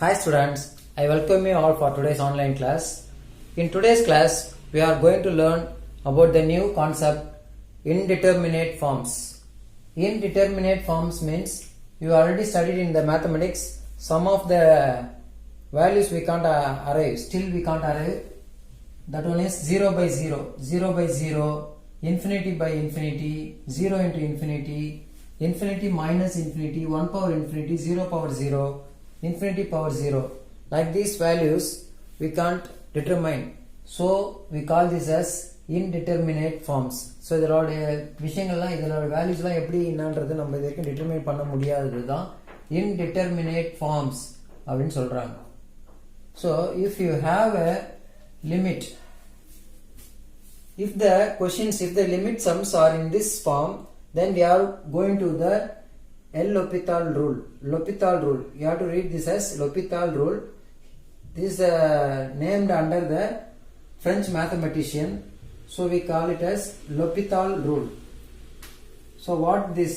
Hi students, I welcome you all for today's online class. In today's class, we are going to learn about the new concept indeterminate forms. Indeterminate forms means you already studied in the mathematics some of the values we can't arrive, still we can't arrive. That one is 0 by 0, 0 by 0, infinity by infinity, 0 into infinity, infinity minus infinity, 1 power infinity, 0 power 0, infinity power 0. Like these values we can't determine. So we call this as indeterminate forms. So இதோட விஷயங்கள்லாம் இதோட வேல்யூஸ்லாம் எப்படி என்னன்றது நம்ம இது வரைக்கும் determine பண்ண முடியாதது தான் indeterminate forms அப்படின்னு சொல்றாங்க. So if you have a limit, if the limit sums are in this form, then we are going to the L'Hopital rule. L'Hopital rule. You have to read this as L'Hopital rule. This is named under the French mathematician. So we call it as L'Hopital rule. So what this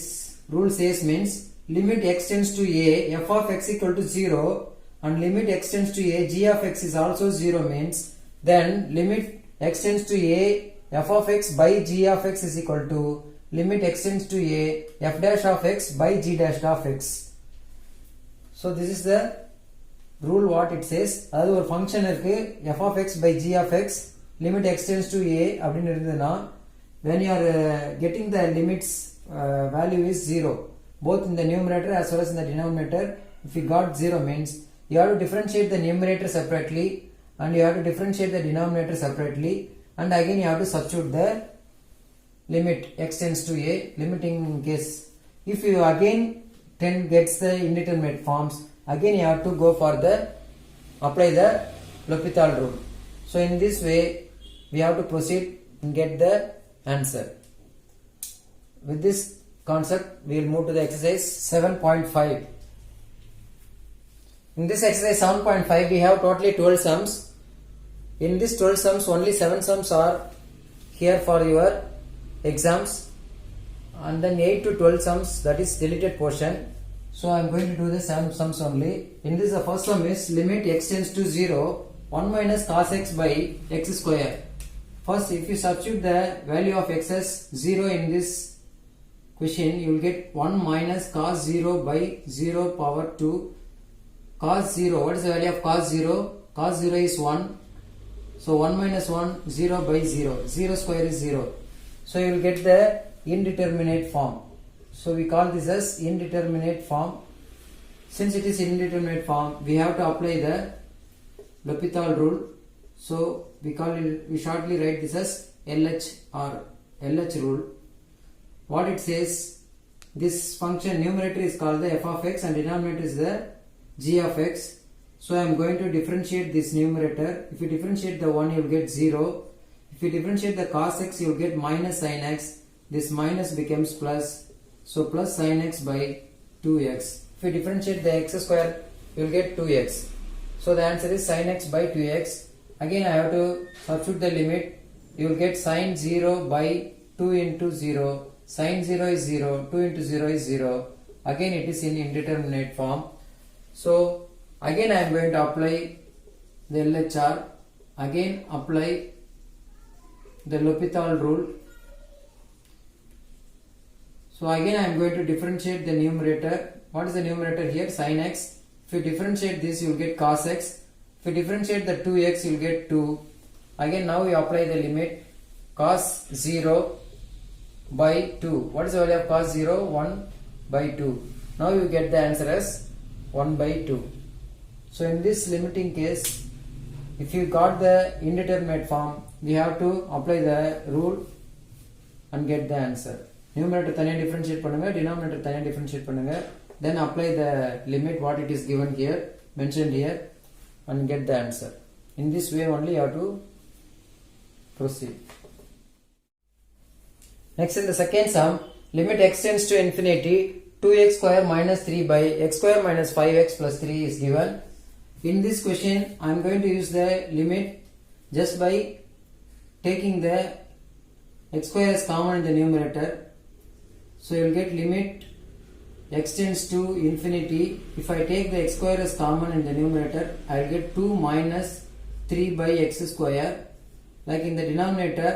rule says means limit x tends to a, f of x equal to 0 and limit x tends to a, g of x is also 0 means then limit x tends to a, f of x by g of x is equal to limit x tends to a, f dash of x by g dash of x. So this is the rule what it says. அதாவது ஒரு function இருக்கு f of x by g of x limit x tends to a அப்படின்னு இருந்ததுன்னா when you are getting the limits value is 0 both in the numerator as well as in the denominator. If you got 0 means you have to differentiate the numerator separately and you have to differentiate the denominator separately and again you have to substitute the limit x tends to a limiting case. If you again gets the indeterminate forms, again you have to go for the apply the L'Hopital rule. So in this way we have to proceed and get the answer. With this concept we will move to the exercise 7.5. In this exercise 7.5 we have totally 12 sums. In this 12 sums only 7 sums are here for your exams and then 8 to 12 sums, that is deleted portion. So I am going to do the 7 sums only. In this the first sum is limit x tends to 0 1 minus cos x by x square. First if you substitute the value of x as 0 in this question, you will get 1 minus cos 0 by 0 power 2 cos 0. What is the value of cos 0? Cos 0 is 1. So 1 minus 1 0 by 0. 0 square is 0. So you will get the indeterminate form. So we call this as indeterminate form. Since it is indeterminate form, we have to apply the L'Hopital rule. So we shortly write this as LH or LH rule. What it says, this function numerator is called the f of x and denominator is the g of x. So I am going to differentiate this numerator. If you differentiate the 1, you will get 0. If you differentiate the cos x, you will get minus sin x. This minus becomes plus. So plus sin x by 2x. If you differentiate the x square, you will get 2x. So the answer is sin x by 2x. Again I have to substitute the limit. You will get sin 0 by 2 into 0. Sin 0 is 0. 2 into 0 is 0. Again it is in indeterminate form. So again I am going to apply the LHR. Again apply the L'Hopital rule. So again I am going to differentiate the numerator. What is the numerator here? Sin x. If you differentiate this, you will get cos x. If you differentiate the 2x, you will get 2. Again now we apply the limit. Cos 0 by 2. What is the value of cos 0? 1 by 2. Now you get the answer as 1 by 2. So in this limiting case, if you got the indeterminate form, we have to apply the rule and get the answer. Numerator தனியா differentiate பண்ணுங்க, denominator தனியா differentiate பண்ணுங்க, then apply the limit what it is given here, mentioned here, and get the answer. In this way only you have to proceed. Next in the second sum, limit x tends to infinity 2x square minus 3 by x square minus 5x plus 3 is given. In this question I am going to use the limit just by taking the x square as common in the numerator. So you will get limit x tends to infinity. If I take the x square as common in the numerator, I will get 2 minus 3 by x square. Like in the denominator,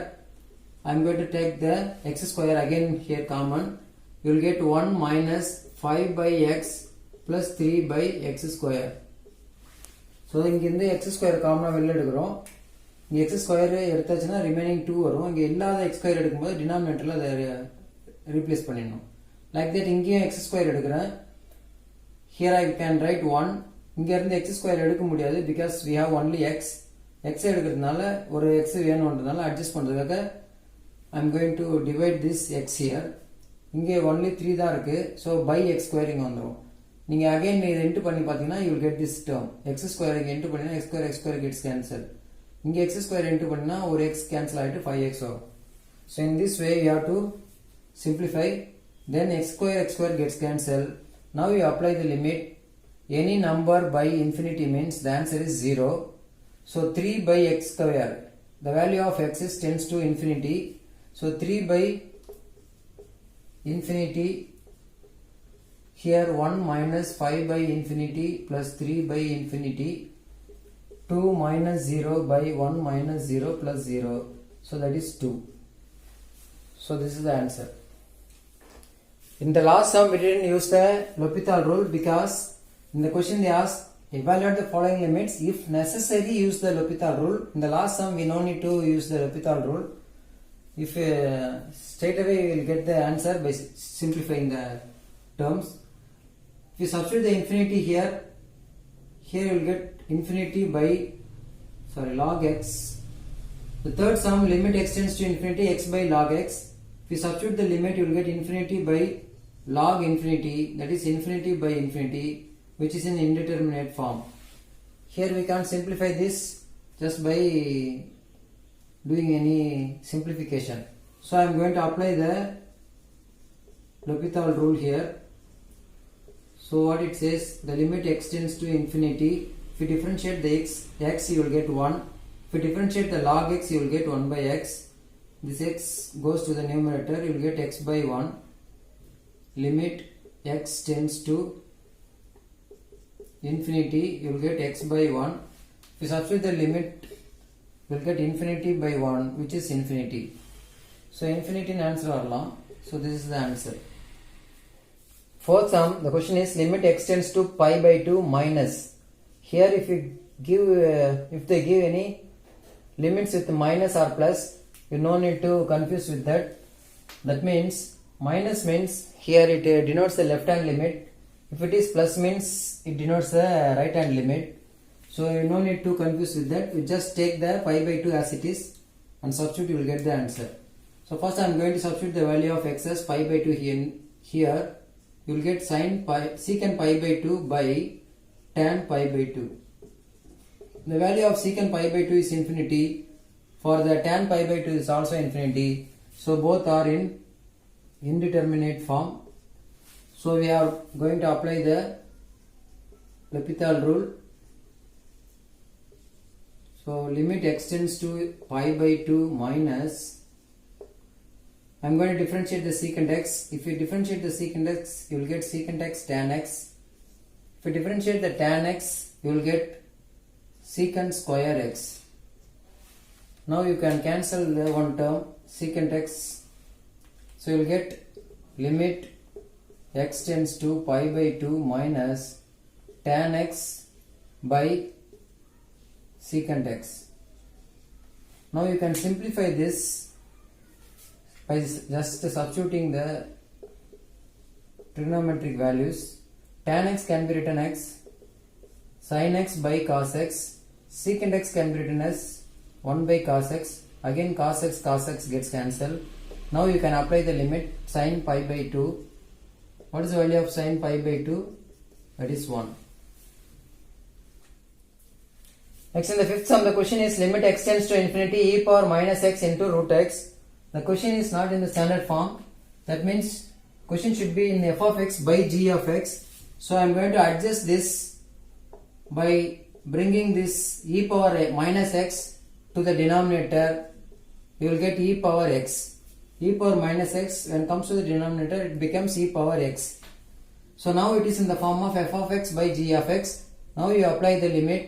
I am going to take the x square again here common. You will get 1 minus 5 by x plus 3 by x square. So இங்கிருந்து x square காமனா வெளில எடுக்கிறோம். இங்க x square எடுத்தாச்சுன்னா remaining 2 வரும். இங்க இல்லாத x square எடுக்கும்போது denominatorல அதை replace பண்ணிடணும். Like that இங்கேயும் x square எடுக்கிறேன். Here I can write 1. இங்க இருந்து x square எடுக்க முடியாது because we have only x. x எடுக்கிறதுனால ஒரு x வேணும்ன்றதுனால adjust பண்றதுக்காக I am going to divide this x here. இங்கே only 3 தான் இருக்கு. So by x square இங்க வந்துரும். நீங்க again இதை இன்டு பண்ணி பாத்தீங்கன்னா you will get this term. x square இங்க இன்டு பண்ணினா x square gets cancelled. இங்க x square இன்டு பண்ணினா ஒரு x cancel ஆயிட்டு 5x வரும். So in this way you have to simplify. Then x square gets cancelled. Now you apply the limit. Any number by infinity means the answer is 0. So 3 by x square. The value of x is tends to infinity. So 3 by infinity. Here 1 minus 5 by infinity plus 3 by infinity. 2 minus 0 by 1 minus 0 plus 0. So that is 2. So this is the answer. In the last sum we didn't use the L'Hopital rule because in the question they asked evaluate the following limits. If necessary use the L'Hopital rule. In the last sum we no need to use the L'Hopital rule. If straight away we will get the answer by simplifying the terms. If you substitute the infinity here you will get infinity by log x. The third sum limit x tends to infinity x by log x. If you substitute the limit you will get infinity by log infinity, that is infinity by infinity, which is in indeterminate form. Here we can't simplify this just by doing any simplification. So I am going to apply the L'Hopital rule here. So what it says, the limit x tends to infinity. If you differentiate the x you will get 1. If you differentiate the log x you will get 1 by x. This x goes to the numerator, you will get x by 1. Limit x tends to infinity, you will get x by 1. If you substitute the limit, you will get infinity by 1, which is infinity. So infinity in answer varlam. So this is the answer. Fourth sum, the question is limit x tends to pi by 2 minus. Here if you give if they give any limits with minus or plus, you no need to confuse with that. That means minus means here it denotes the left hand limit. If it is plus means it denotes the right hand limit. So you no need to confuse with that. You just take the pi by 2 as it is and substitute, you will get the answer. So first I am going to substitute the value of x as pi by 2 here. You will get secant pi by 2 by tan pi by 2. The value of secant pi by 2 is infinity. For the tan pi by 2 is also infinity. So both are in indeterminate form. So we are going to apply the L'Hopital rule. So limit x tends to pi by 2 minus. I am going to differentiate the secant x. If you differentiate the secant x, you will get secant x tan x. If you differentiate the tan x, you will get secant square x. Now you can cancel the one term, secant x. So you will get limit x tends to pi by 2 minus tan x by secant x. Now you can simplify this by just substituting the trigonometric values. Tan x can be written x, sin x by cos x, secant x can be written as 1 by cos x. Again cos x gets cancelled. Now you can apply the limit sin pi by 2. What is the value of sin pi by 2? That is 1. Next in the fifth sum, the question is limit x tends to infinity e power minus x into root x. The question is not in the standard form. That means question should be in f of x by g of x. So I am going to adjust this by bringing this e power minus x to the denominator. You will get e power x. E power minus x, when it comes to the denominator, it becomes e power x. So now it is in the form of f of x by g of x. Now you apply the limit.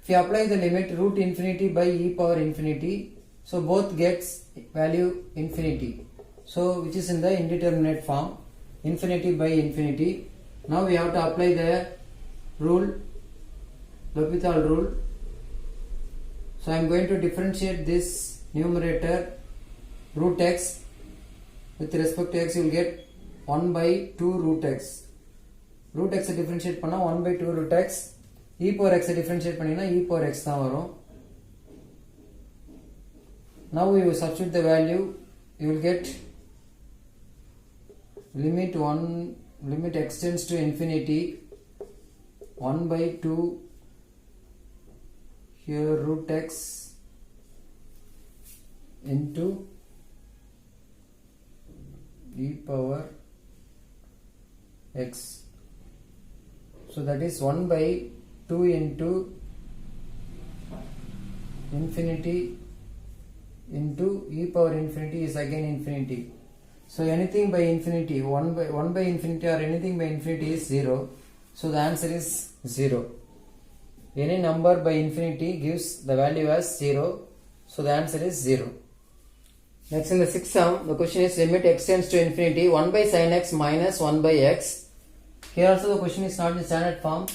If you apply the limit root infinity by e power infinity, so both gets value infinity. So which is in the indeterminate form, infinity by infinity. Now we have to apply the rule, L'Hopital rule. So I am going to differentiate this numerator root x. With respect to x you will get 1 by 2 root x. Root x differentiate panna 1 by 2 root x. E power x differentiate panina e power x தான் வரும். Now you substitute the value, you will get limit x tends to infinity 1 by 2 here root x into e power x. So that is 1 by 2 into infinity into e power infinity is again infinity. So anything by infinity, 1 by infinity or anything by infinity is 0. So the answer is 0. Any number by infinity gives the value as 0. So the answer is 0. Next in the sixth sum, the question is limit x tends to infinity 1 by sin x minus 1 by x. Here also the question is not in standard form.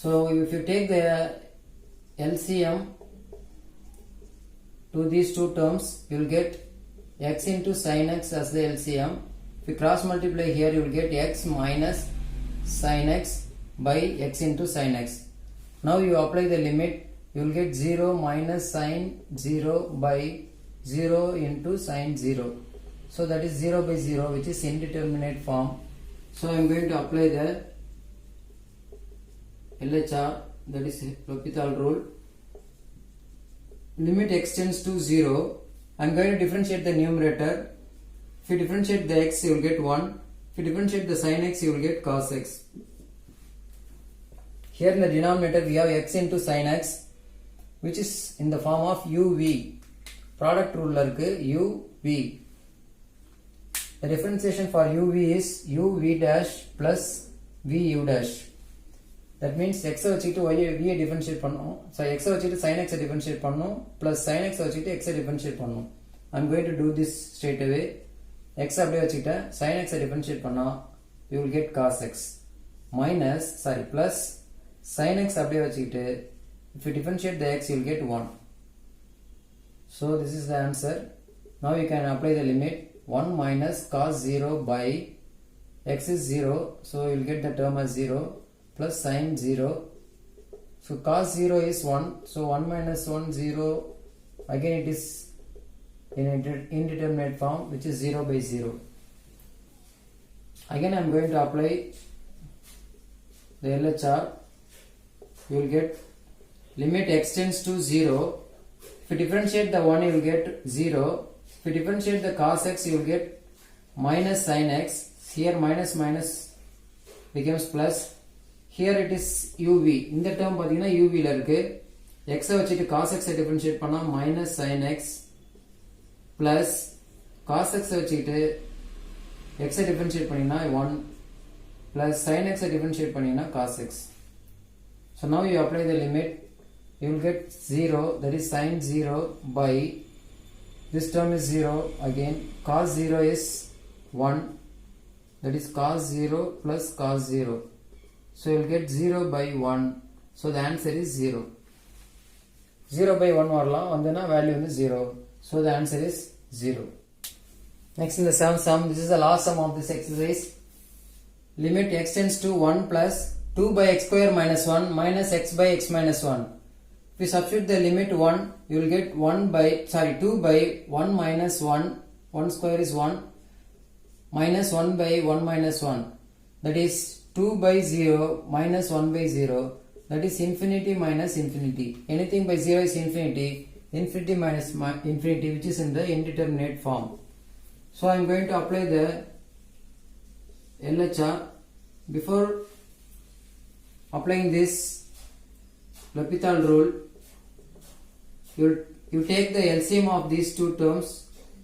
So if you take the LCM to these two terms, you will get x into sin x as the LCM. If you cross multiply here, you will get x minus sin x by x into sin x. Now you apply the limit, you will get 0 minus sin 0 by 0 into sin 0. So that is 0 by 0, which is indeterminate form. So I am going to apply the LHR, that is L'Hopital rule. Limit x tends to 0. I am going to differentiate the numerator. If you differentiate the x, you will get 1. If you differentiate the sin x, you will get cos x. Here in the denominator we have x into sin x, which is in the form of uv. Product rule uv. The differentiation for uv is uv dash plus vu dash. That means x வச்சிட்டு y v differentiate பண்ணனும். So x வச்சிட்டு sin x differentiate பண்ணனும் plus sin x வச்சிட்டு x differentiate பண்ணனும். I am going to do this straight away. X அப்படியே வச்சிட்டு sin x differentiate பண்ணா you will get cos x minus plus sin x அப்படியே வச்சிட்டு if you differentiate the x you will get 1. So this is the answer. Now you can apply the limit 1 minus cos 0 by x is 0, so you will get the term as 0 plus sin 0. So cos 0 is 1, so 1 minus 1 0, again it is in indeterminate form, which is 0 by 0. Again I am going to apply the LHR. You will get limit x tends to 0. If you differentiate the 1 you will get 0. If you differentiate the cos x you will get minus sin x. Here minus becomes plus. Here it is uv. இந்த term பாத்தீங்கன்னா uv ல இருக்கு. x வச்சிட்டு cos x differentiate பண்ணா minus sin x plus cos x வச்சிட்டு x differentiate பண்ணினா 1 plus sin x differentiate பண்ணினா cos x. So now you apply the limit, you will get 0, that is sin 0 by this term is 0 again, cos 0 is 1, that is cos 0 plus cos 0. So you will get 0 by 1. So the answer is 0. 0 by 1 வரலாம் வந்தனா value வந்து 0. So the answer is 0. Next in the seventh sum, this is the last sum of this exercise. Limit x tends to 1 plus 2 by x square minus 1 minus x by x minus 1. If you substitute the limit 1, you will get 2 by 1 minus 1, 1 square is 1, minus 1 by 1 minus 1. That is 2 by 0 minus 1 by 0, that is infinity minus infinity. Anything by 0 is infinity, infinity minus infinity, which is in the indeterminate form. So I am going to apply the LHR. Before applying this L'Hopital rule, you take the LCM of these two terms.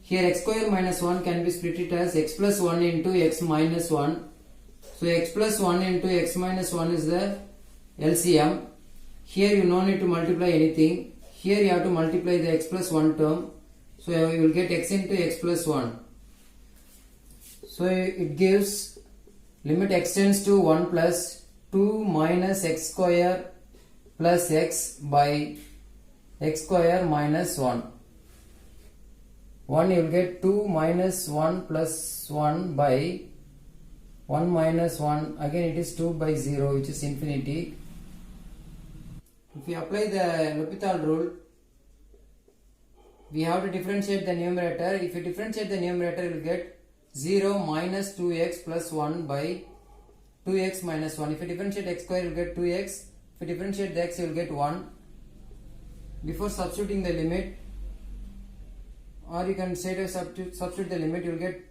Here x square minus 1 can be split it as x plus 1 into x minus 1 So x plus 1 into x minus 1 is the LCM. Here you no need to multiply anything. Here you have to multiply the x plus 1 term. So you will get x into x plus 1. So it gives limit x tends to 1 plus 2 minus x square plus x by x square minus 1. 1 you will get 2 minus 1 plus 1 by 1 minus 1. Again it is 2 by 0, which is infinity. If we apply the L'Hopital rule, we have to differentiate the numerator. If you differentiate the numerator, you will get 0 minus 2x plus 1 by 2x minus 1. If you differentiate x square, you will get 2x. If you differentiate the x, you will get 1. Before substituting the limit, or you can say to substitute the limit, you will get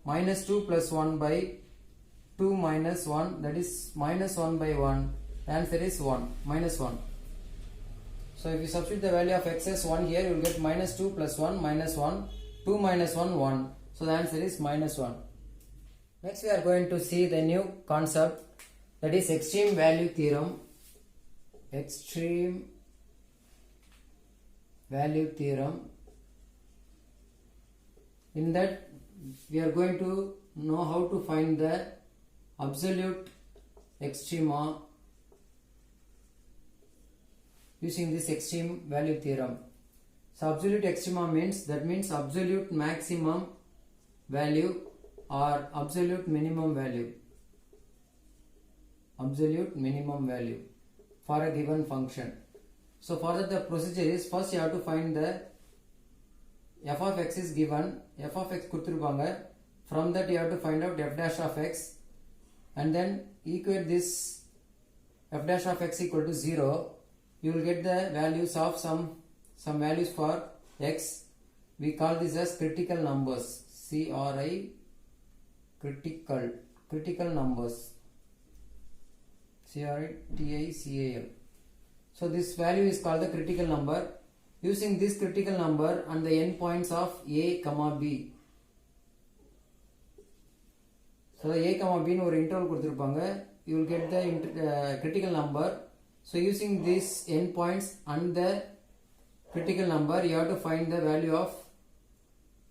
minus 2 plus 1 by 2 minus 1, that is minus 1 by 1. The answer is 1, minus 1. So if you substitute the value of x as 1 here, you will get minus 2 plus 1 minus 1, 2 minus 1, 1. So the answer is minus 1. Next we are going to see the new concept, that is extreme value theorem. Extreme value theorem. In that we are going to know how to find the absolute extrema using this extreme value theorem. So absolute extrema means absolute maximum value or absolute minimum value. Absolute minimum value for a given function. So for that the procedure is, first you have to find the f of x is given, f of x kuduthirupanga. From that you have to find out f dash of x and then equate this f dash of x equal to 0. You will get the values of some values for x. We call this as critical numbers. CRI, critical numbers. CRITICAL. So this value is called the critical number. Using this critical number and the endpoints of a comma b. So the a comma b in ஒரு interval கொடுத்திருப்பாங்க. You will get the critical number. So using these endpoints and the critical number, you have to find the value of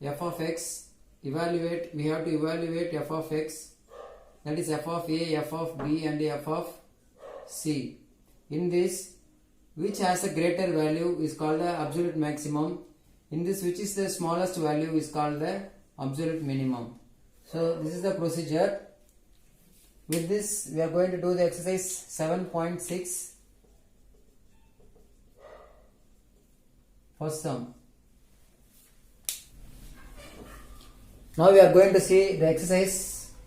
f of x. We have to evaluate f of x, that is f of a, f of b and f of c. In this, which has a greater value is called the absolute maximum. In this, which is the smallest value is called the absolute minimum. So this is the procedure. With this, we are going to do the exercise 7.6. First sum. Now we are going to see the exercise,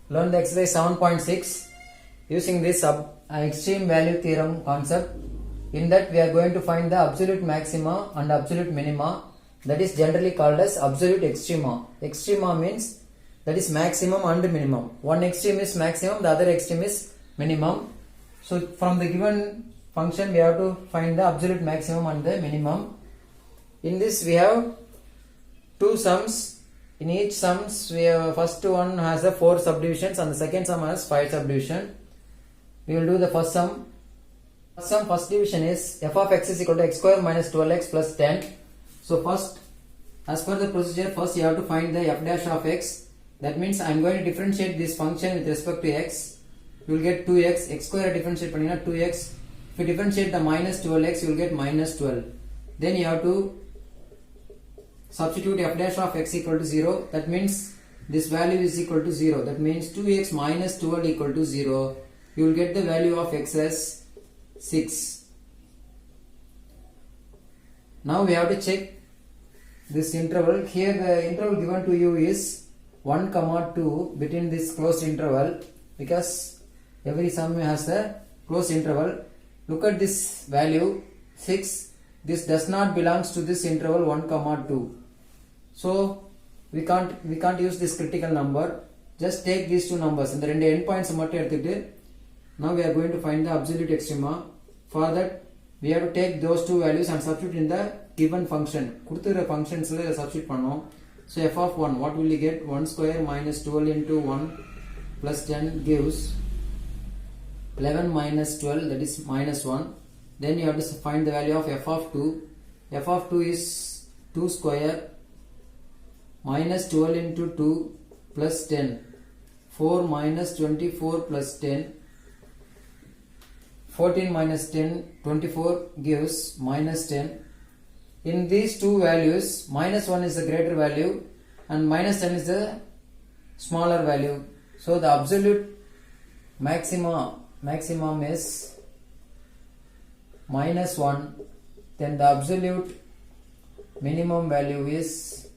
learn the exercise 7.6 using this extreme value theorem concept. In that we are going to find the absolute maxima and absolute minima, that is generally called as absolute extrema. Extrema means that is maximum and minimum. One extreme is maximum, the other extreme is minimum. So from the given function we have to find the absolute maximum and the minimum. In this we have two sums. In each sums, we have first one has a 4 subdivisions and the second sum has 5 subdivision. We will do the first sum. First division is f of x is equal to x square minus 12x plus 10. So first, as per the procedure, first you have to find the f dash of x. That means I am going to differentiate this function with respect to x. You will get 2x, x square differentiate panina 2x. If you differentiate the minus 12x, you will get minus 12. Then you have to substitute f dash of x equal to 0. That means this value is equal to 0. That means 2x minus 12 equal to 0. You will get the value of x as 6. Now we have to check this interval. Here the interval given to you is 1, 2 between this closed interval, because every sum has a closed interval. Look at this value 6. This does not belongs to this interval 1, 2. So we can't use this critical number. Just take these two numbers and the endpoints மட்டும் எடுத்துட்டு now we are going to find the absolute extrema. For that we have to take those two values and substitute in the given function. கொடுத்திருக்கிற functionsல substitute பண்ணோம். So f of 1, what will you get? 1 square minus 12 into 1 plus 10 gives 11 minus 12, that is minus 1. Then you have to find the value of f of 2. F of 2 is 2 square minus 12 into 2 plus 10. 4 minus 24 plus 10. 14 minus 10, 24 gives minus 10. In these two values, minus 1 is the greater value and minus 10 is the smaller value. So the absolute maximum is minus 1. Then the absolute minimum value is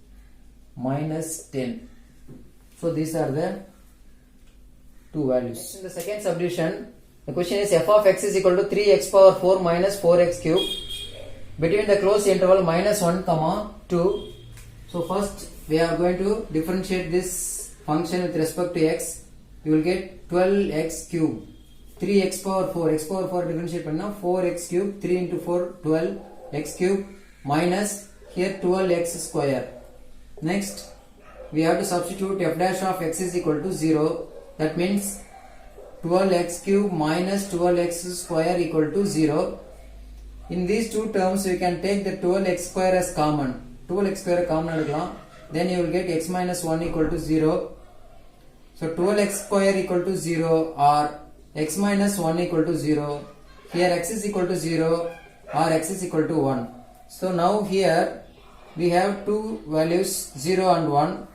minus 10. So these are the two values. In the second subdivision, the question is f of x is equal to 3x power 4 minus 4x cube between the closed interval minus 1 comma 2. So first we are going to differentiate this function with respect to x. You will get 12x cube. 3x power 4, x power 4 differentiate panna 4x cube, 3 into 4 12 x cube minus here 12x square. Next we have to substitute f dash of x is equal to 0. That means 12x cube minus 12x square equal to 0. In these two terms we can take the 12x square as common. 12x square common edukkalam. Then you will get x minus 1 equal to 0. So 12x square equal to 0 or x minus 1 equal to 0. Here x is equal to 0 or x is equal to 1. So now here we have two values 0 and 1.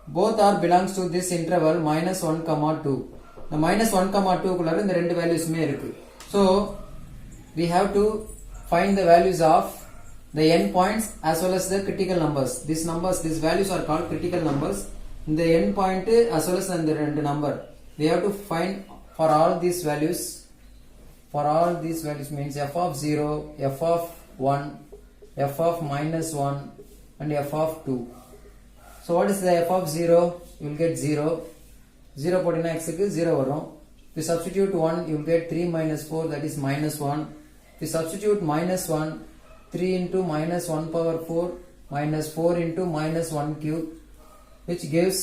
Both are belongs to this interval minus 1 comma 2. The minus 1 comma 2 குள்ளார இந்த ரெண்டு valuesமே இருக்கு. So we have to find the values of the end points as well as the critical numbers. These values are called critical numbers. The end point as well as the ரெண்டு number. We have to find for all these values. For all these values means f of 0, f of 1, f of minus 1 and f of 2. So what is the f of 0? You will get 0. 0 போட்டினா x க்கு 0 வரும். If you substitute 1, you will get 3 minus 4, that is minus 1. If you substitute minus 1, 3 into minus 1 power 4 minus 4 into minus 1 cube, which gives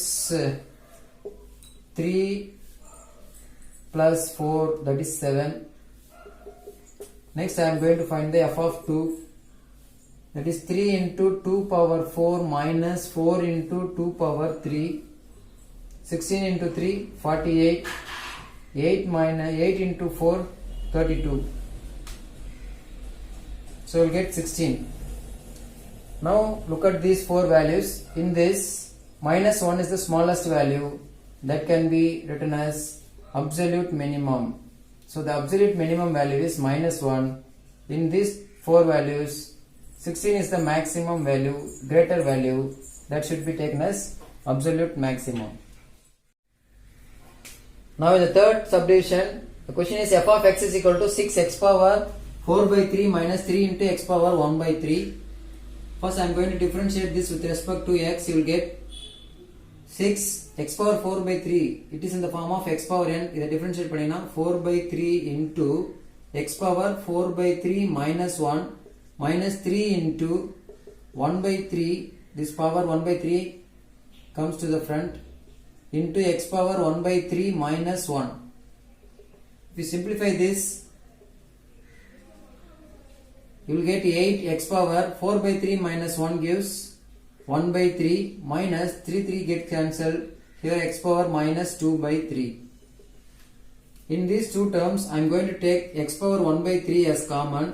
3 plus 4, that is 7. Next I am going to find the f of 2. That is 3 into 2 power 4 minus 4 into 2 power 3. 16 into 3, 48. 8 into 4, 32. So we'll get 16. Now look at these four values. In this, minus 1 is the smallest value. That can be written as absolute minimum. So the absolute minimum value is minus 1. In these four values, 16 is the maximum value, greater value. That should be taken as absolute maximum. Now in the third subdivision, the question is f of x is equal to 6x power 4 by 3 minus 3 into x power 1 by 3. First I am going to differentiate this with respect to x. You will get 6 x power 4 by 3. It is in the form of x power n. This differentiate panina 4 by 3 into x power 4 by 3 minus 1 minus 3 into 1 by 3. This power 1 by 3 comes to the front into x power 1 by 3 minus 1. If you simplify this, you will get 8 x power 4 by 3 minus 1 gives 1 by 3 minus 3 get cancelled. Here x power minus 2 by 3. In these two terms, I am going to take x power 1 by 3 as common.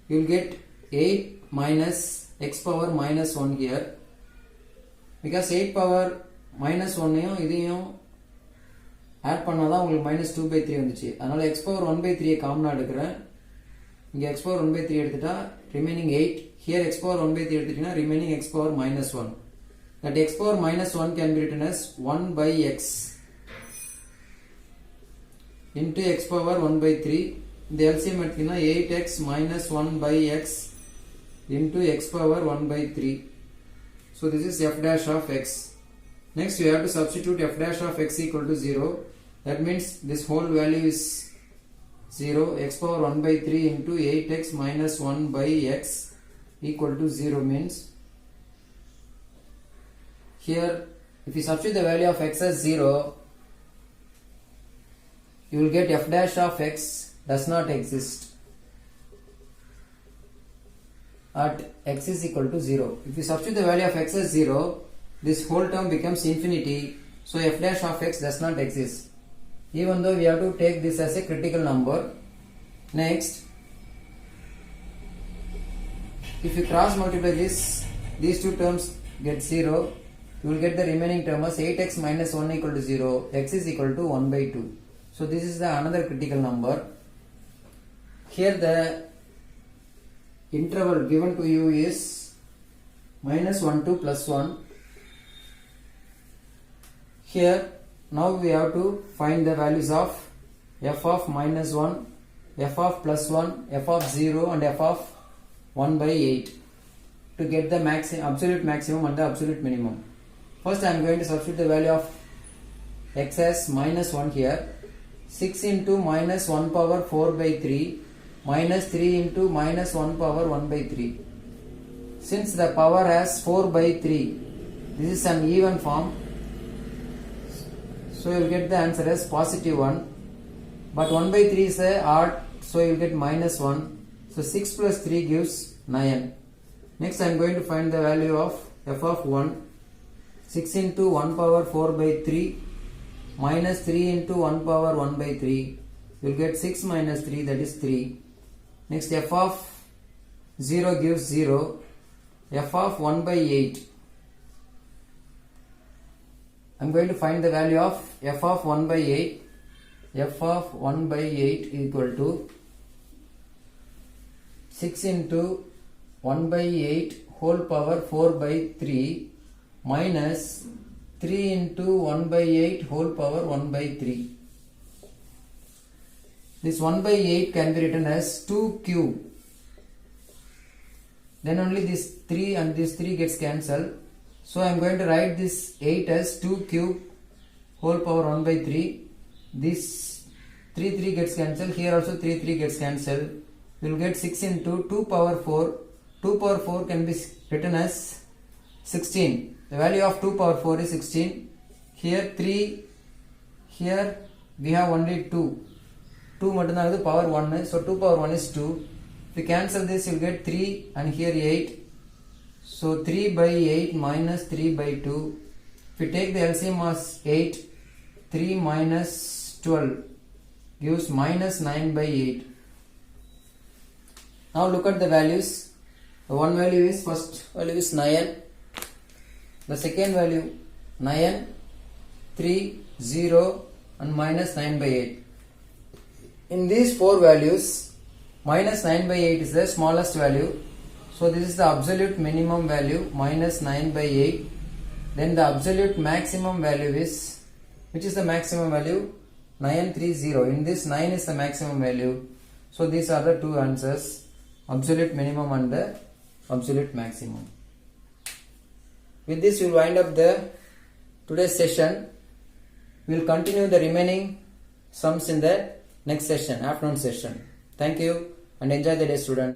You will get 8 minus x power minus 1 here. Because 8 power minus 1 இதையும் add பண்ணாதான் உங்களுக்கு minus 2 by 3 வந்துச்சு. அதனால x power 1 by 3 காமனா எடுக்கிறேன். இங்க x power 1 by 3 எடுத்துட்டா remaining 8. Here x power 1 by 3 எடுத்துட்டீங்கன்னா remaining x power minus 1. That x power minus 1 can be written as 1 by x into x power 1 by 3. The LCM எடுத்தீங்கன்னா 8x minus 1 by x into x power 1 by 3. So this is f dash of x. Next you have to substitute f dash of x equal to 0. That means this whole value is 0. X power 1 by 3 into 8x minus 1 by x equal to 0 means, here if you substitute the value of x as 0, you will get f dash of x does not exist at x is equal to 0. If you substitute the value of x as 0, this whole term becomes infinity. So f dash of x does not exist, even though we have to take this as a critical number. Next, if you cross multiply this, these two terms get 0, you will get the remaining term as 8x minus 1 equal to 0, x is equal to 1 by 2. So this is the another critical number. Here the interval given to you is minus 1 to plus 1. Here now we have to find the values of f of minus 1, f of plus 1, f of 0 and f of 1 by 8 to get the absolute maximum and the absolute minimum. First I am going to substitute the value of x as minus 1 here. 6 into minus 1 power 4 by 3 minus 3 into minus 1 power 1 by 3. Since the power has 4 by 3, this is an even form, so you will get the answer as positive 1. But 1 by 3 is a odd, so you will get minus 1. So 6 plus 3 gives 9. Next I am going to find the value of f of 1. 6 into 1 power 4 by 3 minus 3 into 1 power 1 by 3. You will get 6 minus 3, that is 3. Next f of 0 gives 0. F of 1 by 8. I am going to find the value of f of 1 by 8. F of 1 by 8 equal to 6 into 1 by 8 whole power 4 by 3 minus 3 into 1 by 8 whole power 1 by 3. This 1 by 8 can be written as 2 cube. Then only this 3 and this 3 gets cancelled. So I am going to write this 8 as 2 cube whole power 1 by 3. This 3 gets cancelled. Here also 3 gets cancelled. We will get 6 into 2 power 4. 2 power 4 can be written as 16. The value of 2 power 4 is 16. Here 3. Here we have only 2. 2 mattum power 1. So 2 power 1 is 2. If you cancel this, you will get 3 and here 8. So 3 by 8 minus 3 by 2. If you take the LCM as 8, 3 minus 12 gives minus 9 by 8. Now look at the values. The one value is, first value is 9. The second value 9, 3, 0 and minus 9 by 8. In these four values, minus 9 by 8 is the smallest value. So this is the absolute minimum value, minus 9 by 8. Then the absolute maximum value is, which is the maximum value? 930. In this 9 is the maximum value. So these are the two answers, absolute minimum and the absolute maximum. With this we will wind up the today's session. We will continue the remaining sums in the next session, afternoon session. Thank you and enjoy the day, student.